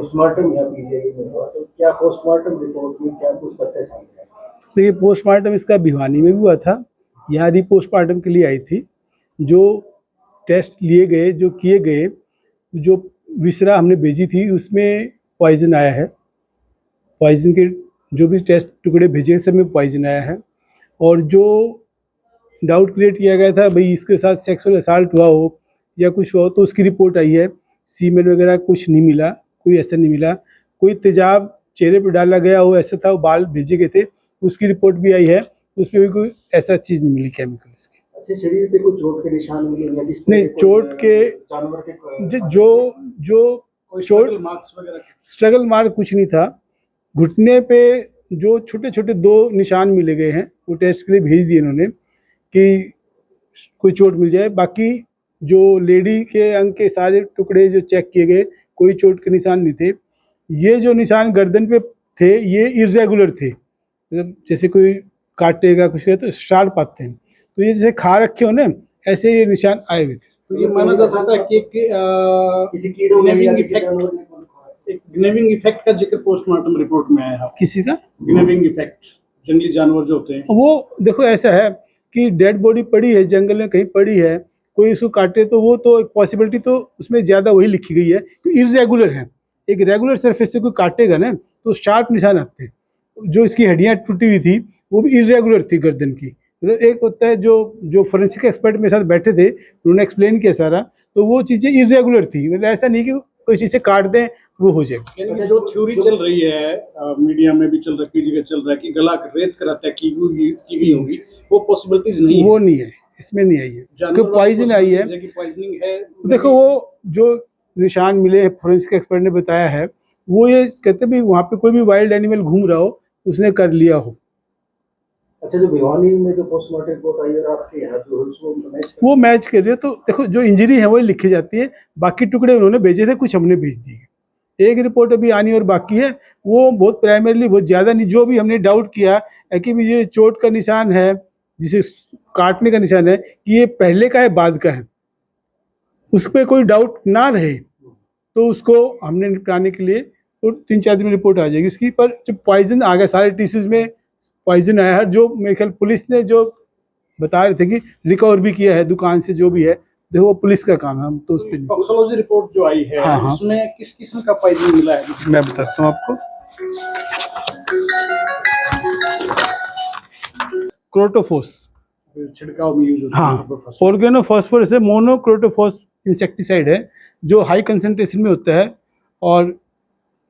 Postmortem या PGI में हुआ, तो क्या पोस्टमार्टम रिपोर्ट में क्या कुछ तथ्य सामने आए? देखिए, पोस्टमार्टम इसका भिवानी में भी हुआ था, यहाँ री पोस्टमार्टम के लिए आई थी। जो टेस्ट लिए गए, जो किए गए, जो विसरा हमने भेजी थी उसमें पॉइजन आया है। पॉइजन के जो भी टेस्ट टुकड़े भेजे सब में पॉइजन आया है। और जो डाउट क्रिएट किया गया था भाई इसके साथ सेक्सुअल असॉल्ट हुआ हो या कुछ हुआ हो, तो उसकी रिपोर्ट आई है। सीमेन वगैरह कुछ नहीं मिला, कोई ऐसा नहीं मिला। कोई तेजाब चेहरे पर डाला गया हो ऐसा था, बाल भेजे गए थे, उसकी रिपोर्ट भी आई है, उसमें भी कोई ऐसा चीज़ नहीं मिली केमिकल इसकी। अच्छा, शरीर पे कोई चोट के निशान मिले या किस तरह नहीं, के चोट के जानवर के जो चोट मार्क्स वगैरह? स्ट्रगल मार्क कुछ नहीं था। घुटने पे जो छोटे छोटे 2 निशान मिले गए हैं, वो टेस्ट के लिए भेज दिए इन्होंने कि कोई चोट मिल जाए। बाकी जो लेडी के अंग के सारे टुकड़े जो चेक किए गए, कोई चोट के निशान नहीं थे। ये जो निशान गर्दन पे थे ये इर्रेगुलर थे, मतलब जैसे कोई काटेगा कुछ करे तो शार्प आते हैं, तो ये जैसे खा रखे हो ना ऐसे ये निशान आए हुए थे। तो ये माना जा सकता है कि किसी कीड़ों ने या किसी जानवर ने एक ग्नेविंग इफेक्ट का जिक्र पोस्टमार्टम रिपोर्ट में आया है। किसी का ग्नेविंग इफेक्ट, जंगली जानवर जो होते हैं वो देखो ऐसा है कि डेड बॉडी पड़ी है जंगल में कहीं पड़ी है, कोई उसको काटे तो वो तो एक पॉसिबिलिटी तो उसमें ज़्यादा वही लिखी गई है कि इर्रेगुलर है। एक रेगुलर सरफेस से कोई काटेगा ना तो शार्प निशान आते हैं। जो इसकी हड्डियाँ टूटी हुई थी वो भी इर्रेगुलर थी गर्दन की। मतलब एक होता है जो फोरेंसिक एक्सपर्ट मेरे साथ बैठे थे, उन्होंने एक्सप्लेन किया सारा, तो वो चीज़ें इर्रेगुलर थी। मतलब ऐसा नहीं कि कोई चीज़ से काट दें वो हो जाएगा। यानी कि जो थ्योरी चल रही है मीडिया में भी चल रहा है, कई जगह चल रहा है कि गला रेत कराता है की गई होगी, वो पॉसिबिलिटीज नहीं वो नहीं है, इसमें नहीं आई है क्योंकि पॉइजन आई है। पॉइजनिंग है। देखो वो जो निशान मिले हैं फोरेंसिक एक्सपर्ट ने बताया है, वो ये कहते हैं भी वहाँ पे कोई भी वाइल्ड एनिमल घूम रहा हो उसने कर लिया हो। अच्छा, जो भिवानी में जो पोस्टमार्टम रिपोर्ट आई और आपके यहाँ जो वो मैच कर रही है, तो देखो जो इंजरी है वही लिखी जाती है, बाकी टुकड़े उन्होंने भेजे थे, कुछ हमने भेज दिए। एक रिपोर्ट अभी आनी और बाकी है, वो बहुत प्राइमरीली बहुत ज़्यादा नहीं। जो भी हमने डाउट किया है कि ये चोट का निशान है, जिसे काटने का निशान है, कि ये पहले का है बाद का है, उस पर कोई डाउट ना रहे तो उसको हमने निपटाने के लिए तो 3-4 दिन में रिपोर्ट आ जाएगी उसकी। पर जो पॉइजन आ गया सारे टिश्यूज़ में पॉइजन आया है, जो मेरे ख्याल पुलिस ने जो बता रहे थे कि रिकवर भी किया है दुकान से जो भी है, देखो वो पुलिस का काम है, हम तो उस पर। टॉक्सिकोलॉजी रिपोर्ट जो आई है उसमें किस किस्म का पॉइजन मिला है? मैं बताता हूँ आपको। क्रोटोफोस छिड़काव में यूज होता है। हाँ, ऑर्गेनोफॉस्फोरस है, मोनोक्रोटोफॉस इंसेक्टिसाइड है जो हाई कंसंट्रेशन में होता है और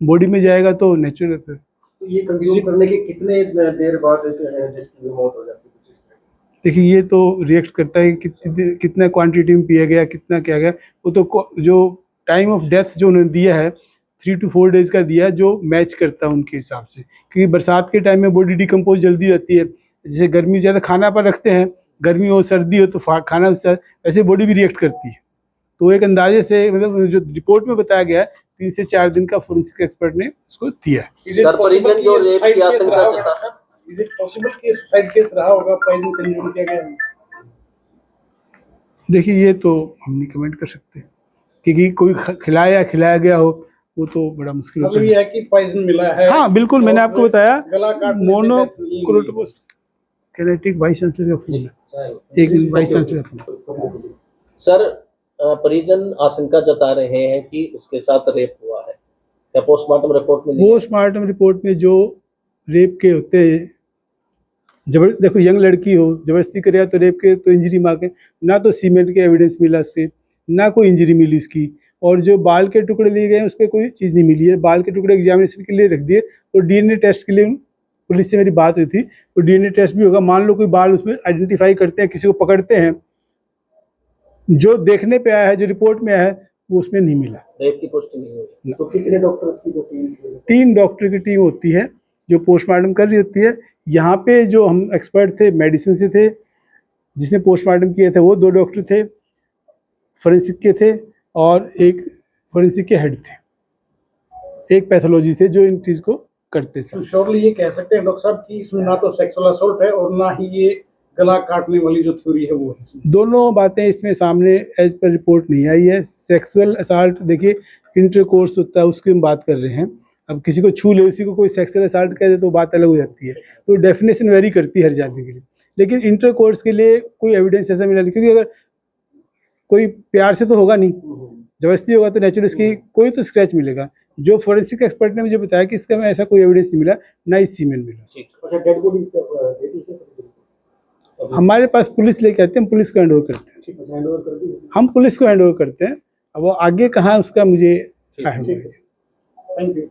बॉडी में जाएगा तो नेचुरल। तो ये कंज्यूम करने के कितने देर बाद जिसकी मौत हो जाती है? देखिए ये तो रिएक्ट करता है कि कितना क्वांटिटी में पिया गया, कितना क्या गया। वो तो जो टाइम ऑफ डेथ जो उन्होंने दिया है 3 to 4 डेज़ का दिया है, जो मैच करता है उनके हिसाब से, क्योंकि बरसात के टाइम में बॉडी डिकम्पोज जल्दी जाती है। जैसे गर्मी ज़्यादा खाना पर रखते हैं, गर्मी हो सर्दी हो तो खाना वैसे बॉडी भी रिएक्ट करती है। तो एक अंदाजे से मतलब जो रिपोर्ट में बताया गया है 3 से 4 दिन का फोरेंसिक एक्सपर्ट ने उसको दिया है। Is it possible कि साइड केस रहा होगा, पॉइजन कंज्यूम किया गया? देखिए ये तो हम नहीं कमेंट कर सकते, क्योंकि कोई खिलाया गया हो वो तो बड़ा मुश्किल होता है। ये है कि पॉइजन मिला है। हाँ बिल्कुल, मैंने आपको बताया मोनोक्रोटोफॉस कैनेटिक वाइस चांसलर का फोन है, एक मिनट वाइस चांसलर का फोन। सर, परिजन आशंका जता रहे हैं कि उसके साथ रेप हुआ है, क्या पोस्टमार्टम रिपोर्ट में? पोस्टमार्टम रिपोर्ट में जो रेप के होते हैं, देखो यंग लड़की हो जबरदस्ती करे तो रेप के तो इंजरी मार्क है ना, तो सीमेंट के एविडेंस मिला उस पर, ना कोई इंजरी मिली इसकी। और जो बाल के टुकड़े लिए गए उस पर कोई चीज़ नहीं मिली है। बाल के टुकड़े एग्जामिनेशन के लिए रख दिए और डीएनए टेस्ट के लिए पुलिस से मेरी बात हुई थी, तो डीएनए टेस्ट भी होगा। मान लो कोई बाल उसमें आइडेंटिफाई करते हैं, किसी को पकड़ते हैं, जो देखने पे आया है, जो रिपोर्ट में आया है, वो उसमें नहीं मिला। रेप की पुष्टि नहीं हुई। तो कितने डॉक्टर्स की जो टीम? 3 डॉक्टर की टीम होती है जो पोस्टमार्टम कर रही होती है। यहाँ पे जो हम एक्सपर्ट थे मेडिसिन से थे, जिसने पोस्टमार्टम किए थे वो 2 डॉक्टर थे, फोरेंसिक के थे, और एक फोरेंसिक के हेड थे, एक पैथोलॉजी थे जो इन चीज़ को करते थे। श्योरली ये कह सकते हैं डॉक्टर साहब कि इसमें ना तो सेक्सुअल असॉल्ट है और ना ही ये गला काटने वाली जो थ्योरी है वो है इसमें। दोनों बातें इसमें सामने एज पर रिपोर्ट नहीं आई है। सेक्सुअल असाल्ट देखिए इंटरकोर्स होता है, उसकी हम बात कर रहे हैं। अब किसी को छू ले, उसी को कोई सेक्सुअल असाल्ट कह दे तो बात अलग हो जाती है। तो डेफिनेशन वेरी करती है हर जाति के लिए, लेकिन इंटरकोर्स के लिए कोई एविडेंस ऐसा मिला नहीं, क्योंकि अगर कोई प्यार से तो होगा नहीं, जबरदस्ती होगा तो नेचुरल इसकी कोई तो स्क्रैच मिलेगा। जो फोरेंसिक एक्सपर्ट ने मुझे बताया कि इसका ऐसा कोई एविडेंस नहीं मिला, ना ही सीमेन मिला। ठीक। अच्छा, डेड बॉडी देखी है? हमारे पास पुलिस लेके आते हैं, हम पुलिस को हैंड ओवर करते हैं। ठीक है, हैंड ओवर कर दी। हम पुलिस को हैंड ओवर करते हैं। अब वो आगे कहाँ उसका मुझे थैंक यू।